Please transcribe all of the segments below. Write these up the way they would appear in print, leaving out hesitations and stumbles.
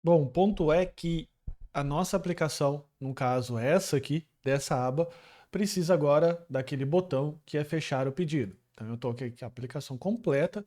Bom, o ponto é que a nossa aplicação, no caso essa aqui, dessa aba, precisa agora daquele botão que é fechar o pedido. Então eu estou aqui com a aplicação completa,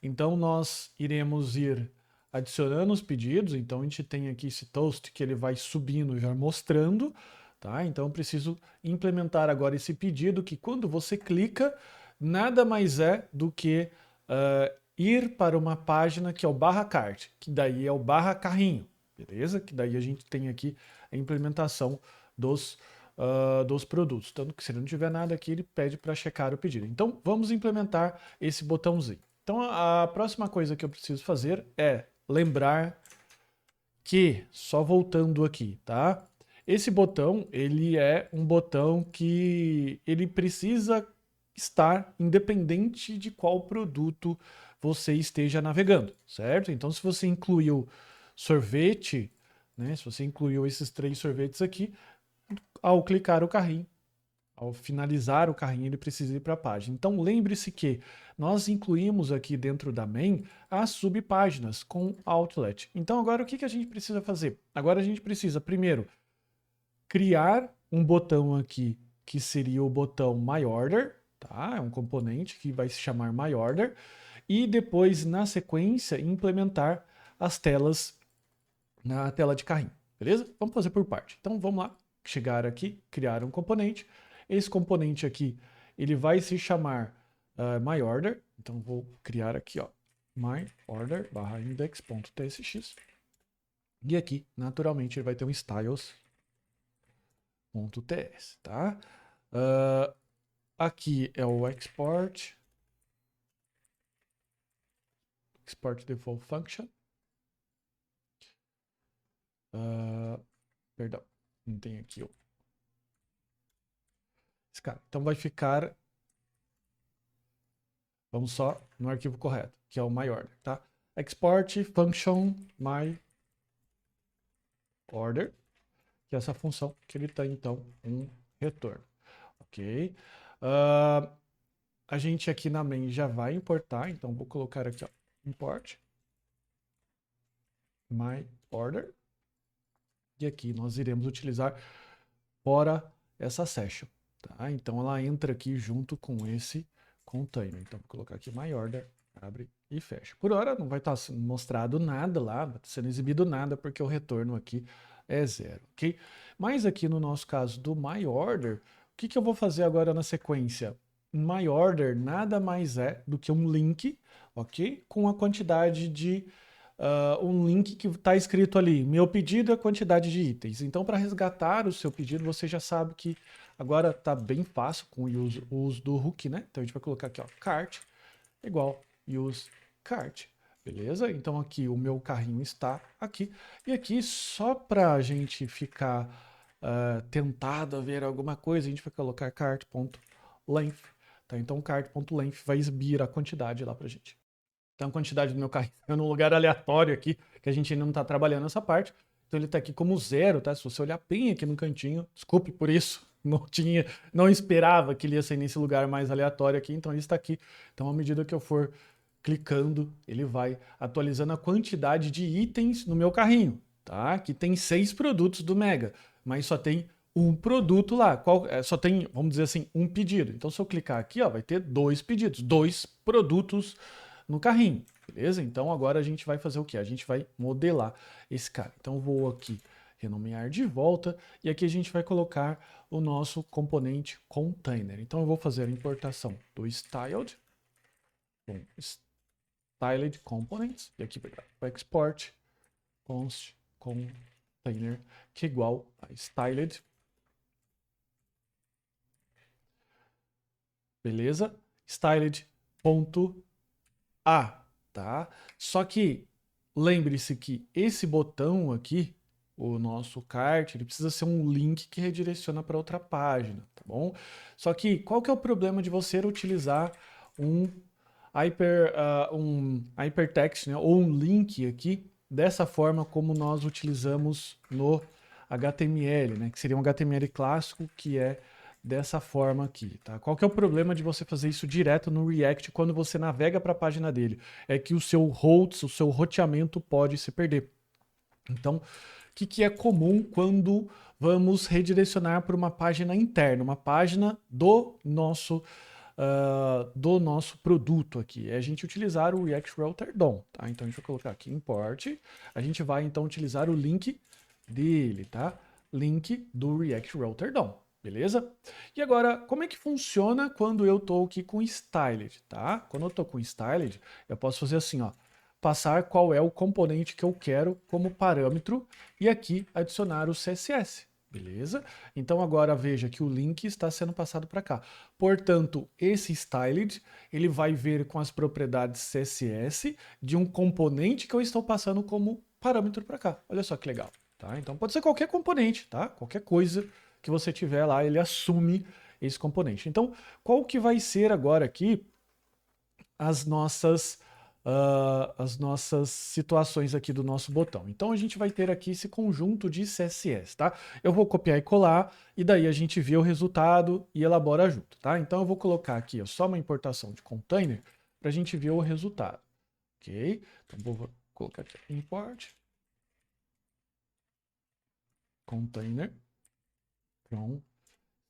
então nós iremos ir adicionando os pedidos, então a gente tem aqui esse toast que ele vai subindo já mostrando, tá? Então eu preciso implementar agora esse pedido que quando você clica, nada mais é do que ir para uma página que é o barra cart, que daí é o barra carrinho, beleza? Que daí a gente tem aqui a implementação dos produtos. Tanto que se ele não tiver nada aqui, ele pede para checar o pedido. Então vamos implementar esse botãozinho. Então a próxima coisa que eu preciso fazer é lembrar que, só voltando aqui, tá? Esse botão, ele é um botão que ele precisa estar independente de qual produto você esteja navegando, certo? Então, se você incluiu sorvete, né? Se você incluiu esses 3 sorvetes aqui, ao clicar o carrinho, ao finalizar o carrinho, ele precisa ir para a página. Então, lembre-se que nós incluímos aqui dentro da main as subpáginas com outlet. Então, agora o que a gente precisa fazer? Agora a gente precisa, primeiro, criar um botão aqui que seria o botão MyOrder, tá? É um componente que vai se chamar MyOrder. E depois, na sequência, implementar as telas na tela de carrinho, beleza? Vamos fazer por parte. Então, vamos lá, chegar aqui, criar um componente. Esse componente aqui, ele vai se chamar MyOrder. Então, vou criar aqui, ó, MyOrder barra index.tsx. E aqui, naturalmente, ele vai ter um styles.ts, tá? Aqui é o export default function. Perdão, não tem aqui o esse cara. Então vai ficar, vamos só no arquivo correto, que é o myOrder, tá? Export function myOrder, que é essa função que ele tem então um retorno, ok? A gente aqui na main já vai importar, então vou colocar aqui, ó, import myOrder, e aqui nós iremos utilizar fora essa session, tá? Então ela entra aqui junto com esse container. Então vou colocar aqui myOrder, abre e fecha. Por hora não vai estar sendo mostrado nada lá, não vai estar sendo exibido nada, porque o retorno aqui é 0, ok? Mas aqui no nosso caso do myOrder, o que eu vou fazer agora na sequência? MyOrder nada mais é do que um link, ok? Com a quantidade de um link que está escrito ali, meu pedido é a quantidade de itens. Então, para resgatar o seu pedido, você já sabe que agora está bem fácil com o uso do hook, né? Então, a gente vai colocar aqui, ó, cart igual use cart, beleza? Então, aqui o meu carrinho está aqui. E aqui, só para a gente ficar tentado a ver alguma coisa, a gente vai colocar cart.length. Tá? Então, cart.length vai exibir a quantidade lá para a gente. Então a quantidade do meu carrinho é num lugar aleatório aqui, que a gente ainda não está trabalhando essa parte. Então ele está aqui como 0, tá? Se você olhar bem aqui no cantinho, desculpe por isso, não esperava que ele ia ser nesse lugar mais aleatório aqui, então ele está aqui. Então à medida que eu for clicando, ele vai atualizando a quantidade de itens no meu carrinho, tá? Que tem 6 produtos do Mega, mas só tem um produto lá, só tem, vamos dizer assim, um pedido. Então se eu clicar aqui, ó, vai ter 2 pedidos, 2 produtos no carrinho, beleza? Então agora a gente vai fazer o que? A gente vai modelar esse cara. Então eu vou aqui renomear de volta e aqui a gente vai colocar o nosso componente container. Então eu vou fazer a importação do styled, styled components, e aqui vai dar export const container, que é igual a styled, beleza? Styled.a, tá? Só que lembre-se que esse botão aqui, o nosso cart, ele precisa ser um link que redireciona para outra página, tá bom? Só que qual que é o problema de você utilizar um um hypertext, né, ou um link aqui dessa forma como nós utilizamos no HTML, né, que seria um HTML clássico, que é dessa forma aqui, tá? Qual que é o problema de você fazer isso direto no React quando você navega para a página dele? É que o seu routes, o seu roteamento pode se perder. Então, o que é comum quando vamos redirecionar para uma página interna, uma página do nosso produto aqui? É a gente utilizar o React Router DOM, tá? Então, a gente vai colocar aqui import, a gente vai então utilizar o link dele, tá? Link do React Router DOM. Beleza? E agora, como é que funciona quando eu estou aqui com Styled, tá? Quando eu estou com Styled, eu posso fazer assim, ó, passar qual é o componente que eu quero como parâmetro e aqui adicionar o CSS, beleza? Então agora veja que o link está sendo passado para cá. Portanto, esse Styled, ele vai ver com as propriedades CSS de um componente que eu estou passando como parâmetro para cá. Olha só que legal, tá? Então pode ser qualquer componente, tá? Qualquer coisa que você tiver lá, ele assume esse componente. Então, qual que vai ser agora aqui as nossas situações aqui do nosso botão? Então, a gente vai ter aqui esse conjunto de CSS, tá? Eu vou copiar e colar, e daí a gente vê o resultado e elabora junto, tá? Então, eu vou colocar aqui ó, só uma importação de container para a gente ver o resultado, ok? Então, vou colocar aqui import container from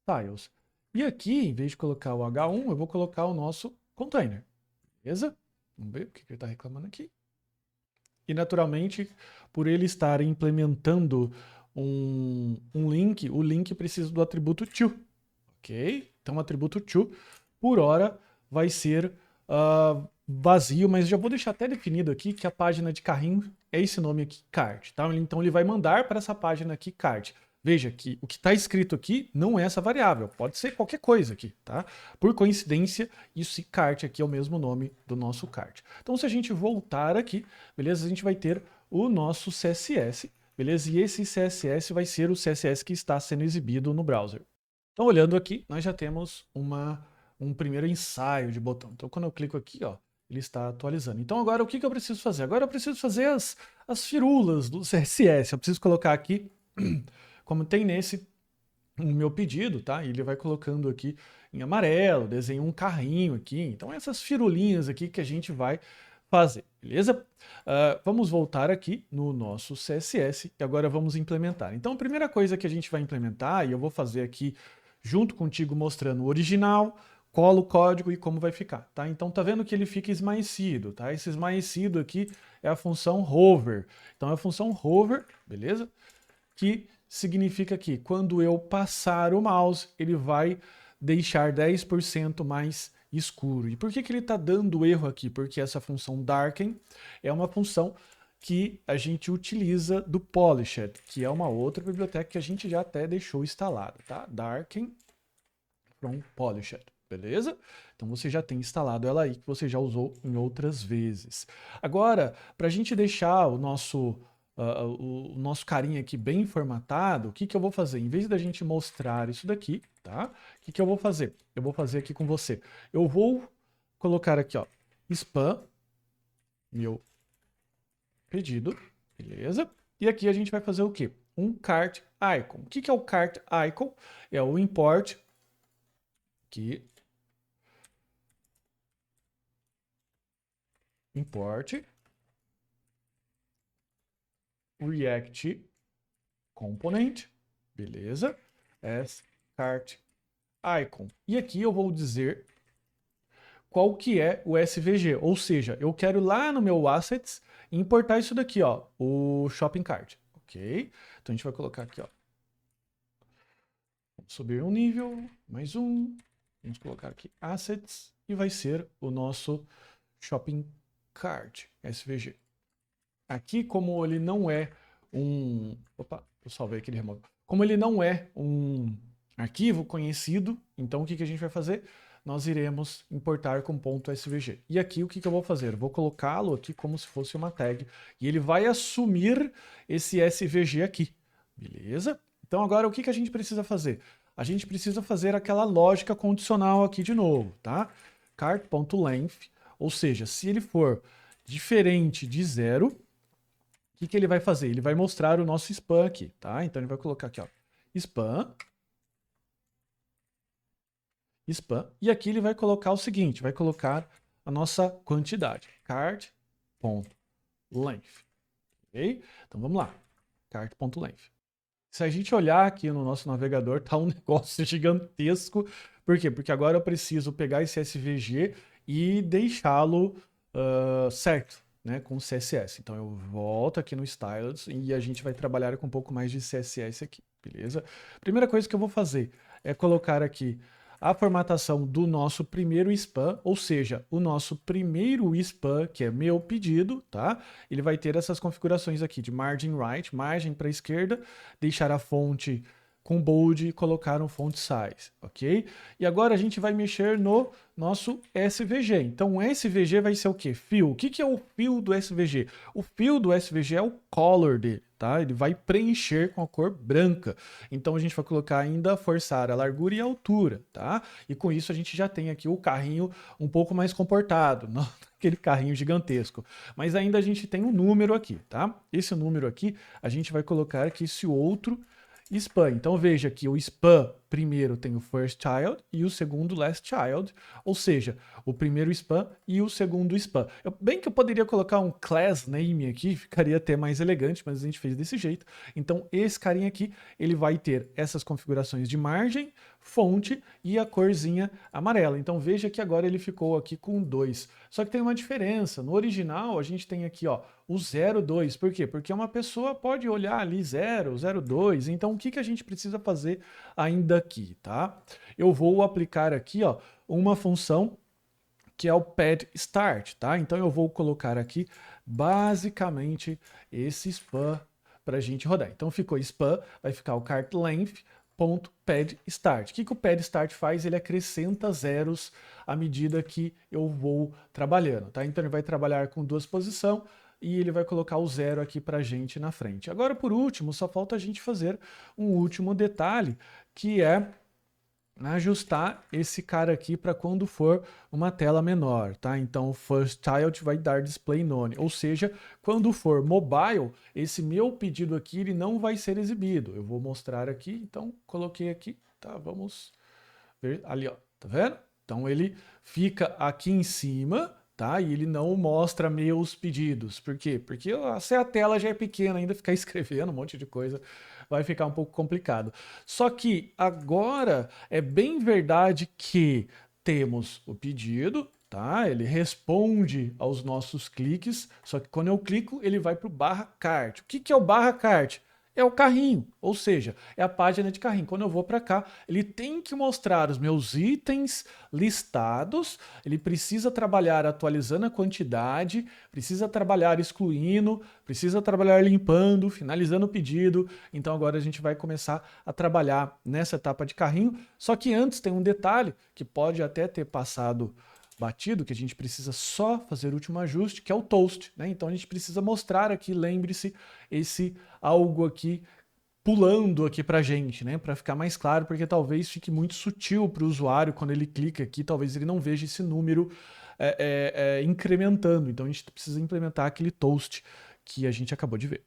styles. E aqui, em vez de colocar o H1, eu vou colocar o nosso container. Beleza? Vamos ver o que ele está reclamando aqui. E naturalmente, por ele estar implementando um link, o link precisa do atributo to. Ok? Então, o atributo to, por hora, vai ser vazio, mas já vou deixar até definido aqui que a página de carrinho é esse nome aqui, cart. Tá? Então, ele vai mandar para essa página aqui, cart. Veja que o que está escrito aqui não é essa variável, pode ser qualquer coisa aqui, tá? Por coincidência, esse cart aqui é o mesmo nome do nosso cart. Então, se a gente voltar aqui, beleza? A gente vai ter o nosso CSS, beleza? E esse CSS vai ser o CSS que está sendo exibido no browser. Então, olhando aqui, nós já temos um primeiro ensaio de botão. Então, quando eu clico aqui, ó, ele está atualizando. Então, agora o que eu preciso fazer? Agora eu preciso fazer as firulas do CSS. Eu preciso colocar aqui como tem nesse o meu pedido, tá? Ele vai colocando aqui em amarelo, desenha um carrinho aqui. Então, essas firulinhas aqui que a gente vai fazer, beleza? Vamos voltar aqui no nosso CSS e agora vamos implementar. Então, a primeira coisa que a gente vai implementar, e eu vou fazer aqui junto contigo mostrando o original, colo o código e como vai ficar, tá? Então, tá vendo que ele fica esmaecido, tá? Esse esmaecido aqui é a função hover. Então, é a função hover, beleza? Que significa que quando eu passar o mouse, ele vai deixar 10% mais escuro. E por que ele está dando erro aqui? Porque essa função darken é uma função que a gente utiliza do Polished, que é uma outra biblioteca que a gente já até deixou instalada, tá? Darken from Polished, beleza? Então você já tem instalado ela aí, que você já usou em outras vezes. Agora, para a gente deixar o nosso carinha aqui bem formatado, o que eu vou fazer? Em vez da gente mostrar isso daqui, tá? O que eu vou fazer? Eu vou fazer aqui com você. Eu vou colocar aqui, ó, spam, meu pedido, beleza? E aqui a gente vai fazer o quê? Um cart icon. O que é o cart icon? É o import aqui, import React component, beleza? As cart icon. E aqui eu vou dizer qual que é o SVG, ou seja, eu quero lá no meu assets importar isso daqui, ó, o shopping cart, ok? Então a gente vai colocar aqui, ó, vamos subir um nível, mais um, vamos colocar aqui assets e vai ser o nosso shopping cart, SVG. Aqui, como ele não é opa, eu salvei aquele remoto. Como ele não é um arquivo conhecido, então o que a gente vai fazer? Nós iremos importar com .svg. E aqui o que eu vou fazer? Eu vou colocá-lo aqui como se fosse uma tag e ele vai assumir esse svg aqui, beleza? Então agora o que a gente precisa fazer? A gente precisa fazer aquela lógica condicional aqui de novo, tá? Cart.length, ou seja, se ele for diferente de 0, o que ele vai fazer? Ele vai mostrar o nosso spam aqui, tá? Então ele vai colocar aqui, ó, spam, spam, e aqui ele vai colocar o seguinte, vai colocar a nossa quantidade, cart.length, ok? Então vamos lá. cart.length. Se a gente olhar aqui no nosso navegador, tá um negócio gigantesco. Por quê? Porque agora eu preciso pegar esse SVG e deixá-lo certo, né, com CSS. Então eu volto aqui no Styles e a gente vai trabalhar com um pouco mais de CSS aqui, beleza? Primeira coisa que eu vou fazer é colocar aqui a formatação do nosso primeiro span, ou seja, o nosso primeiro span, que é meu pedido, tá? Ele vai ter essas configurações aqui de margin right, margem para a esquerda, deixar a fonte com bold e colocar um font size, ok? E agora a gente vai mexer no nosso SVG. Então o SVG vai ser o quê? Fill. O que é o fill do SVG? O fill do SVG é o color dele, tá? Ele vai preencher com a cor branca. Então a gente vai colocar ainda forçar a largura e a altura, tá? E com isso a gente já tem aqui o carrinho um pouco mais comportado, não aquele carrinho gigantesco. Mas ainda a gente tem um número aqui, tá? Esse número aqui a gente vai colocar aqui esse outro span. Então veja que o span primeiro tem o first child e o segundo last child, ou seja, o primeiro span e o segundo span. Bem que eu poderia colocar um class name aqui, ficaria até mais elegante, mas a gente fez desse jeito. Então esse carinha aqui, ele vai ter essas configurações de margem, fonte e a corzinha amarela. Então veja que agora ele ficou aqui com 2. Só que tem uma diferença. No original a gente tem aqui, ó, o 02. Por quê? Porque uma pessoa pode olhar ali 0, 02. Então o que a gente precisa fazer ainda aqui, tá? Eu vou aplicar aqui, ó, uma função que é o pad start, tá? Então eu vou colocar aqui basicamente esse span para a gente rodar. Então ficou span, vai ficar o cart length .pad start. O que o pad start faz? Ele acrescenta zeros à medida que eu vou trabalhando, tá? Então ele vai trabalhar com duas posições e ele vai colocar o zero aqui para a gente na frente. Agora, por último, só falta a gente fazer um último detalhe, que é ajustar esse cara aqui para quando for uma tela menor, tá? Então o first child vai dar display none, ou seja, quando for mobile, esse meu pedido aqui ele não vai ser exibido. Eu vou mostrar aqui, então coloquei aqui, tá? Vamos ver ali, ó, tá vendo? Então ele fica aqui em cima, tá? E ele não mostra meus pedidos. Por quê? Porque se a tela já é pequena, ainda ficar escrevendo um monte de coisa vai ficar um pouco complicado. Só que agora é bem verdade que temos o pedido, tá? Ele responde aos nossos cliques, só que quando eu clico, ele vai para o /cart. O que é o /cart? É o carrinho, ou seja, é a página de carrinho. Quando eu vou para cá, ele tem que mostrar os meus itens listados, ele precisa trabalhar atualizando a quantidade, precisa trabalhar excluindo, precisa trabalhar limpando, finalizando o pedido. Então agora a gente vai começar a trabalhar nessa etapa de carrinho, só que antes tem um detalhe que pode até ter passado batido, que a gente precisa só fazer o último ajuste, que é o toast, né? Então a gente precisa mostrar aqui, lembre-se, esse algo aqui pulando aqui pra gente, né? Para ficar mais claro, porque talvez fique muito sutil para o usuário quando ele clica aqui, talvez ele não veja esse número incrementando. Então a gente precisa implementar aquele toast que a gente acabou de ver.